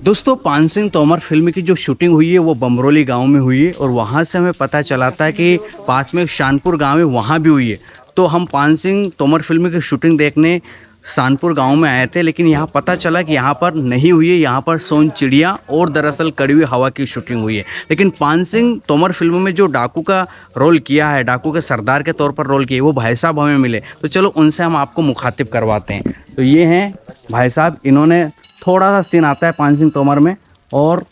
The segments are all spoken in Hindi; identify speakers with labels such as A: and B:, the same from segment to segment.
A: दोस्तों पान सिंह तोमर फिल्म की जो शूटिंग हुई है वो बमरोली गांव में हुई है और वहाँ से हमें पता चला था कि पास में शानपुर गांव है वहाँ भी हुई है। तो हम पान सिंह तोमर फिल्म की शूटिंग देखने शानपुर गांव में आए थे, लेकिन यहाँ पता चला कि यहाँ पर नहीं हुई है, यहाँ पर सोन चिड़िया और दरअसल कड़वी हवा की शूटिंग हुई है। लेकिन पान सिंह तोमर फिल्म में जो डाकू का रोल किया है, डाकू के सरदार के तौर पर रोल किया है, वो भाई साहब हमें मिले। तो चलो उनसे हम आपको मुखातिब करवाते हैं। तो ये हैं भाई साहब, इन्होंने थोड़ा सा सीन आता है पान सिंह तोमर में और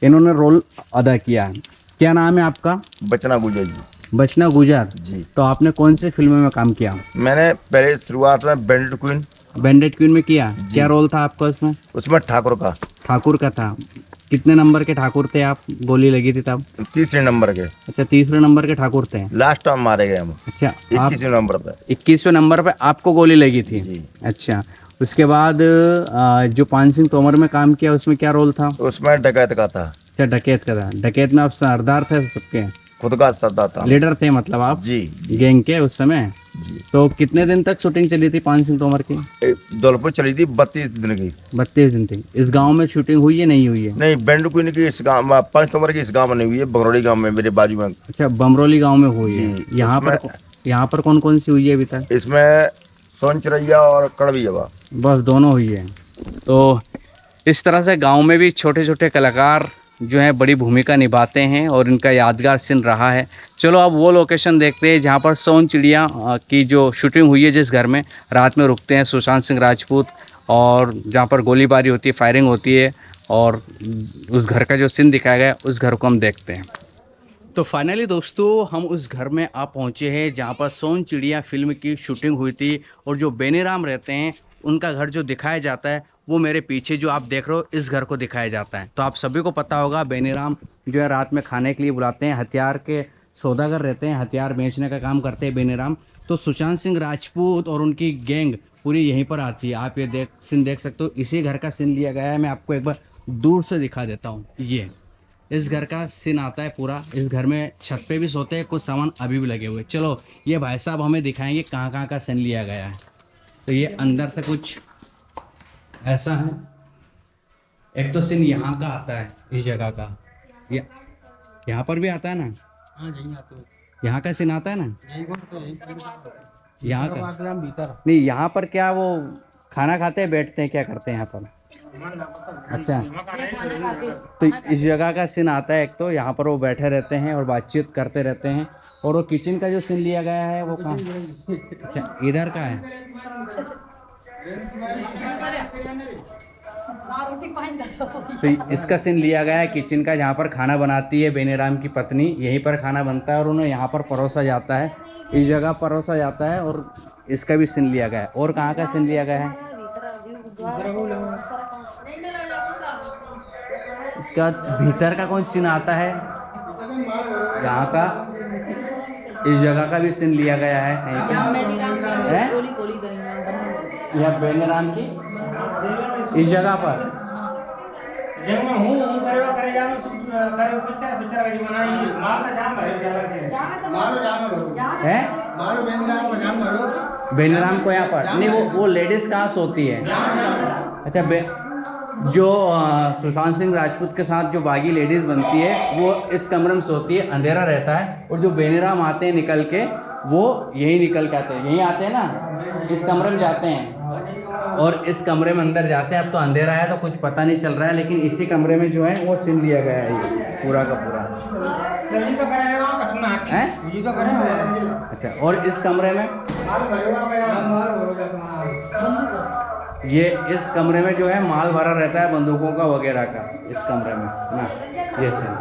A: इन्होंने रोल अदा किया है। क्या नाम है आपका?
B: बचना गुजर जी।
A: बचना गुजर
B: जी।
A: तो आपने कौन सी फिल्म में काम किया?
B: मैंने पहले शुरुआत में बैंडेड क्वीन।
A: बैंडेड क्वीन में किया। क्या रोल था आपका उसमें?
B: उसमें ठाकुर का।
A: ठाकुर का था। कितने नंबर के ठाकुर थे आप? गोली लगी थी तब?
B: तीसरे नंबर के।
A: अच्छा, तीसरे नंबर के ठाकुर थे।
B: लास्ट टाइम मारे गए हम।
A: अच्छा,
B: 21वें नंबर पे।
A: 21वें नंबर पे आपको गोली लगी थी
B: जी।
A: अच्छा, उसके बाद जो पान सिंह तोमर में काम किया उसमें क्या रोल था?
B: उसमें डकैत का था।
A: अच्छा, डकैत का था। डकैत में आप सरदार थे सबके?
B: खुद का सरदार था।
A: लीडर थे मतलब आप
B: जी।
A: गैंग के उस समय?
B: जी।
A: तो कितने दिन तक शूटिंग चली थी पान सिंह तोमर की?
B: दौलपुर चली थी 32 दिन की।
A: 32 दिन थी। इस गांव में शूटिंग हुई है नहीं हुई है?
B: नहीं, बैंडेड क्वीन की इस गाँव में, पंच नंबर की इस गाँव में नहीं हुई है, बंगरौली गाँव में मेरे बाजू में।
A: अच्छा, बमरोली गांव में हुई है।
B: जी।
A: यहाँ पर कौन कौन सी हुई है अभी तक?
B: इसमें सोन चिड़ैया और कड़वी हवा
A: बस दोनों हुई है। तो इस तरह से गांव में भी छोटे छोटे कलाकार जो हैं बड़ी भूमिका निभाते हैं और इनका यादगार सीन रहा है। चलो अब वो लोकेशन देखते हैं जहाँ पर सोन चिड़िया की जो शूटिंग हुई है, जिस घर में रात में रुकते हैं सुशांत सिंह राजपूत और जहाँ पर गोलीबारी होती है, फायरिंग होती है और उस घर का जो सीन दिखाया गया है उस घर को हम देखते हैं। तो फाइनली दोस्तों हम उस घर में आ पहुँचे हैं जहाँ पर सोन चिड़िया फिल्म की शूटिंग हुई थी और जो बेनीराम रहते हैं उनका घर जो दिखाया जाता है वो मेरे पीछे जो आप देख रहे हो इस घर को दिखाया जाता है। तो आप सभी को पता होगा बेनीराम जो है रात में खाने के लिए बुलाते हैं, हथियार के सौदागर रहते हैं, हथियार बेचने का काम करते हैं बेनीराम। तो सुशांत सिंह राजपूत और उनकी गैंग पूरी यहीं पर आती है। आप ये सीन देख सकते हो, इसी घर का सीन लिया गया है। मैं आपको एक बार दूर से दिखा देता हूँ। ये इस घर का सीन आता है पूरा। इस घर में छत पे भी सोते हैं, कुछ सामान अभी भी लगे हुए। चलो ये भाई साहब हमें दिखाएंगे कहाँ कहाँ का सीन लिया गया है। तो ये अंदर से कुछ ऐसा है। एक तो सीन यहाँ का आता है, इस जगह का। ये यहाँ पर भी आता है ना?
C: हाँ यहीं आते हो।
A: यहाँ का सीन आता है ना? यहाँ का
C: भीतर
A: नहीं, यहाँ पर क्या वो खाना खाते हैं, बैठते हैं, क्या करते हैं यहाँ पर? अच्छा, तो इस जगह का सीन आता है। एक तो यहाँ पर वो बैठे रहते हैं और बातचीत करते रहते हैं। और वो किचन का जो सीन लिया गया है वो कहाँ? अच्छा, इधर का है। तो इसका सीन लिया गया है किचन का, जहाँ पर खाना बनाती है बेनीराम की पत्नी। यहीं पर खाना बनता है और उन्हें यहाँ पर परोसा जाता है, इस जगह परोसा जाता है। और इसका भी सीन लिया गया है। और कहाँ का सीन लिया गया है? इसका भीतर का कौन सीन आता है? यहाँ का इस जगह का भी सीन लिया गया है। यह बेनीराम की इस जगह पर है। बेनीराम को यहाँ पर नहीं, वो लेडीज कहाँ सोती है? अच्छा, जो सुशांत सिंह राजपूत के साथ जो बागी लेडीज बनती है वो इस कमरे में सोती है, अंधेरा रहता है। और जो बेनीराम आते हैं निकल के, वो यही निकल के आते हैं, यहीं आते हैं ना, इस कमरे में जाते हैं और इस कमरे में अंदर जाते हैं। अब तो अंधेरा है तो कुछ पता नहीं चल रहा है, लेकिन इसी कमरे में जो है वो सीन लिया गया है ये पूरा का पूरा है। अच्छा, और इस कमरे में ये इस कमरे में जो है माल भरा रहता है बंदूकों का वगैरह का, इस कमरे में ना। ये सीन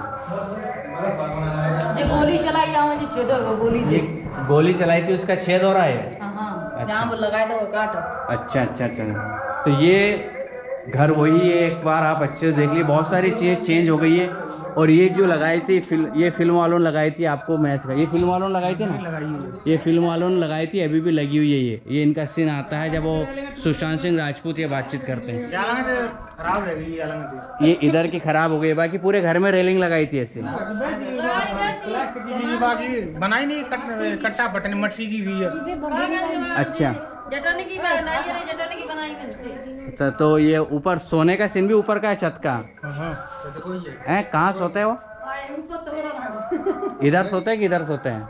D: गोली चलाई छेद हो गोली,
A: ये गोली चलाई थी उसका छेद हो रहा है।
D: जहाँ वो लगाए थे वो काट।
A: अच्छा अच्छा अच्छा। तो ये घर वही है, एक बार आप अच्छे से देख लीजिए, बहुत सारी चीज़ें चेंज हो गई है। और ये जो लगाई थी ये फिल्म वालों ने लगाई थी आपको मैच का, ये फिल्म वालों ने लगाई थी ना, ये फिल्म वालों ने लगाई थी, अभी भी लगी हुई है। ये इनका सीन आता है जब वो सुशांत सिंह राजपूत ये बातचीत करते हैं। ये इधर की खराब हो गई, बाकी पूरे घर में रेलिंग लगाई थी ऐसे।
C: बनाई नहीं, कट्टा बटन मट्टी की हुई है।
A: अच्छा,
D: जटन की बनाई है, जटन की बनाई है।
A: अच्छा, तो ये ऊपर सोने का सीन भी ऊपर का है छत का है? कहाँ सोते हैं वो? इधर सोते हैं कि इधर सोते हैं?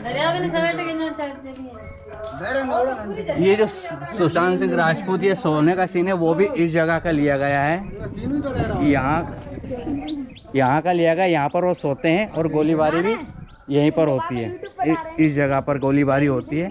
D: दरिया में समेट के ना चलते।
A: ये जो सुशांत सिंह राजपूत ये सोने का सीन है वो भी इस जगह का लिया गया है। यहाँ का लिया गया, यहाँ पर वो सोते हैं और गोलीबारी भी यहीं पर होती है, इस जगह पर गोलीबारी होती है।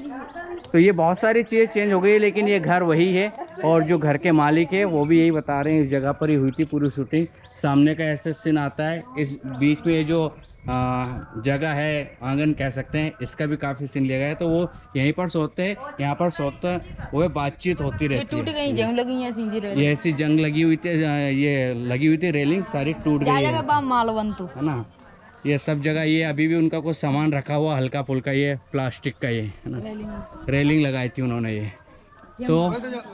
A: तो ये बहुत सारी चीज़ें चेंज हो गई है, लेकिन ये घर वही है और जो घर के मालिक है वो भी यही बता रहे हैं इस जगह पर ही हुई थी पूरी शूटिंग। सामने का ऐसे सीन आता है, इस बीच में ये जो जगह है, आंगन कह सकते हैं, इसका भी काफ़ी सीन लिया गया है। तो वो यहीं पर सोते हैं, यहाँ पर सोते हैं, वो बातचीत होती रहती है।
D: गई जंग लगी है सीधी रेल।
A: ये ऐसी जंग लगी हुई थी, ये लगी हुई थी, रेलिंग सारी टूट गई है
D: मालवंतु
A: है ना। ये सब जगह ये अभी भी उनका कुछ सामान रखा हुआ हल्का फुल्का, ये प्लास्टिक का ये है ना, रेलिंग लगाई थी उन्होंने ये। तो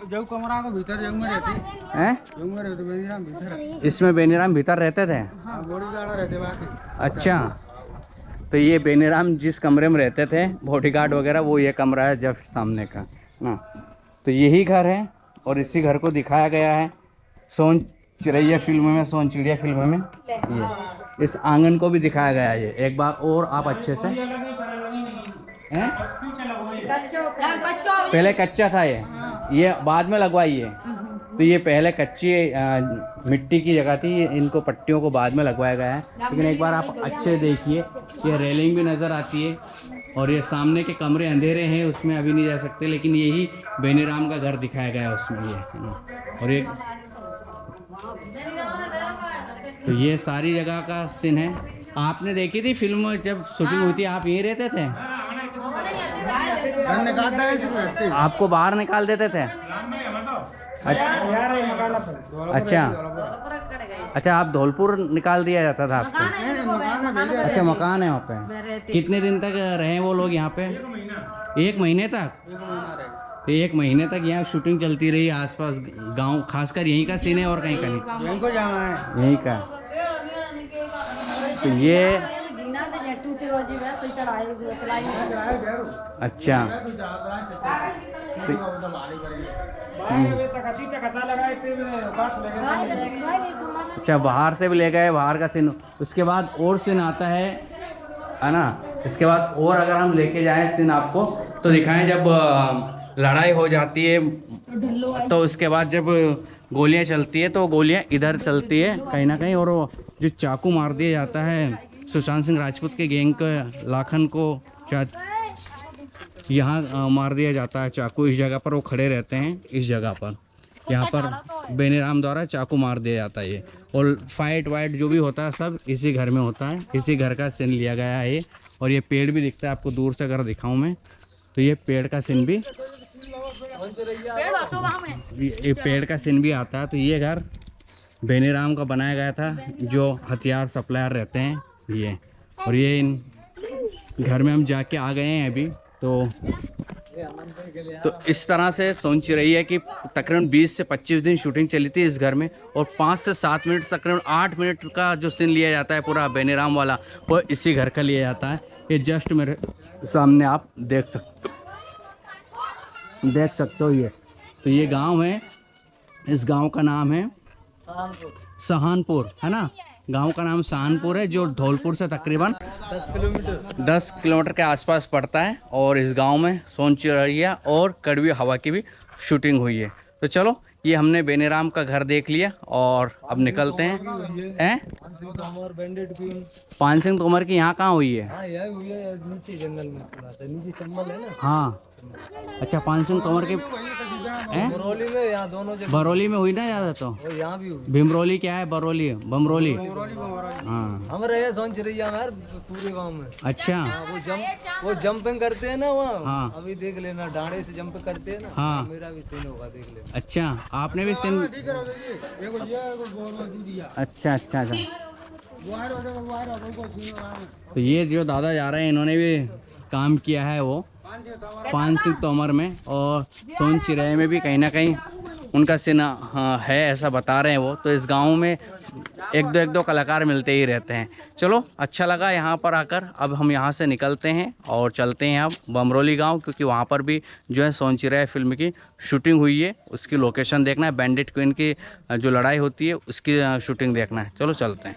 C: जो कमरा के भीतर जंग में रहती
A: हैं,
C: जंग में रहते बेनीराम भीतर
A: इसमें बेनीराम भीतर रहते थे।
C: बॉडीगार्ड रहते बाकी।
A: अच्छा, तो ये बेनीराम जिस कमरे में रहते थे बॉडीगार्ड वगैरह, वो ये कमरा है जस्ट सामने का ना। तो यही घर है और इसी घर को दिखाया गया है सोन चिड़ैया फिल्म में, सोन चिड़िया फिल्म में। ये इस आंगन को भी दिखाया गया है। ये एक बार और आप अच्छे से हैं, पहले कच्चा था ये बाद में लगवाई है। तो ये पहले कच्ची मिट्टी की जगह थी, इनको पट्टियों को बाद में लगवाया गया है। लेकिन एक बार आप अच्छे देखिए, ये रेलिंग भी नज़र आती है और ये सामने के कमरे अंधेरे हैं, उसमें अभी नहीं जा सकते, लेकिन यही बेनीराम का घर दिखाया गया है उसमें ये है ना। और ये तो ये सारी जगह का सीन है। आपने देखी थी फिल्म जब शूटिंग हुई थी, आप यहीं रहते थे? आपको बाहर निकाल देते थे? अच्छा अच्छा, आप धौलपुर निकाल दिया जाता था आपको? अच्छा, मकान है वहाँ पे। कितने दिन तक रहे वो लोग यहाँ पे? 1 महीने तक। तो 1 महीने तक यहाँ शूटिंग चलती रही आसपास गांव, खासकर यहीं का सीन है और कहीं का नहीं?
C: यहीं को जाना है,
A: यहीं का। तो ये अच्छा, अच्छा बाहर से भी ले गए, बाहर का सीन। उसके बाद और सीन आता है ना। इसके बाद और अगर हम लेके जाएं सीन आपको तो दिखाएं, जब लड़ाई हो जाती है तो उसके बाद जब गोलियां चलती है तो गोलियां इधर चलती है कहीं ना कहीं, और वो जो चाकू मार दिया जाता है सुशांत सिंह राजपूत के गैंग के लाखन को, शायद यहाँ मार दिया जाता है चाकू। इस जगह पर वो खड़े रहते हैं, इस जगह पर, यहाँ पर बेनीराम द्वारा चाकू मार दिया जाता है ये। और फाइट वाइट जो भी होता है सब इसी घर में होता है, इसी घर का सीन लिया गया है ये। और ये पेड़ भी दिखता है आपको दूर से अगर दिखाऊं मैं, तो ये पेड़ का सीन भी, ये पेड़ का सीन भी आता है। तो ये घर बेनीराम का बनाया गया था, जो हथियार सप्लायर रहते हैं ये। और ये इन घर में हम जाके आ गए हैं अभी। तो इस तरह से सोन चिड़ैया की तकरीबन 20 से 25 दिन शूटिंग चली थी इस घर में, और 5 से 7 मिनट, तकरीबन 8 मिनट का जो सीन लिया जाता है पूरा बेनीराम वाला, वो इसी घर का लिया जाता है। ये जस्ट मेरे सामने आप देख सकते हो ये। तो ये गांव है, इस गांव का नाम है सहानपुर है ना। गांव का नाम सहानपुर है, जो धौलपुर से तकरीबन 10 किलोमीटर के आसपास पड़ता है। और इस गांव में सोन चिड़ैया और कड़वी हवा की भी शूटिंग हुई है। तो चलो, ये हमने बेनीराम का घर देख लिया और अब निकलते हैं। पान सिंह तोमर की यहाँ कहाँ हुई है?
C: नीचे जंगल में नीचे चंबल है ना। हाँ,
A: अच्छा, पान सिंह तोमर के
C: बरौली में, यहाँ दोनों जगह।
A: बरौली में हुई ना ज़्यादा, तो
C: यहाँ भी हुई।
A: भीमरौली क्या है? बरौली, बमरौली। हाँ,
C: हम रहे सोन चिड़ैया में पूरे गांव में।
A: अच्छा,
C: वो जंपिंग करते हैं ना वहाँ।
A: हाँ,
C: अभी देख लेना, डांडे से जंप करते हैं ना।
A: हाँ,
C: मेरा भी सीन होगा, देख लेना।
A: अच्छा, आपने भी सीन? अच्छा अच्छा अच्छा। तो ये जो दादा जा रहे हैं, इन्होंने भी काम किया है वो पान सिंह तोमर में, और सोन चिड़ैया में भी कहीं ना कहीं उनका सीन है ऐसा बता रहे हैं वो। तो इस गांव में एक दो कलाकार मिलते ही रहते हैं। चलो अच्छा लगा यहाँ पर आकर। अब हम यहाँ से निकलते हैं और चलते हैं अब बमरोली गांव, क्योंकि वहाँ पर भी जो है सोन चिड़िया फिल्म की शूटिंग हुई है, उसकी लोकेशन देखना है। बैंडिट क्वीन की जो लड़ाई होती है उसकी शूटिंग देखना है। चलो चलते हैं।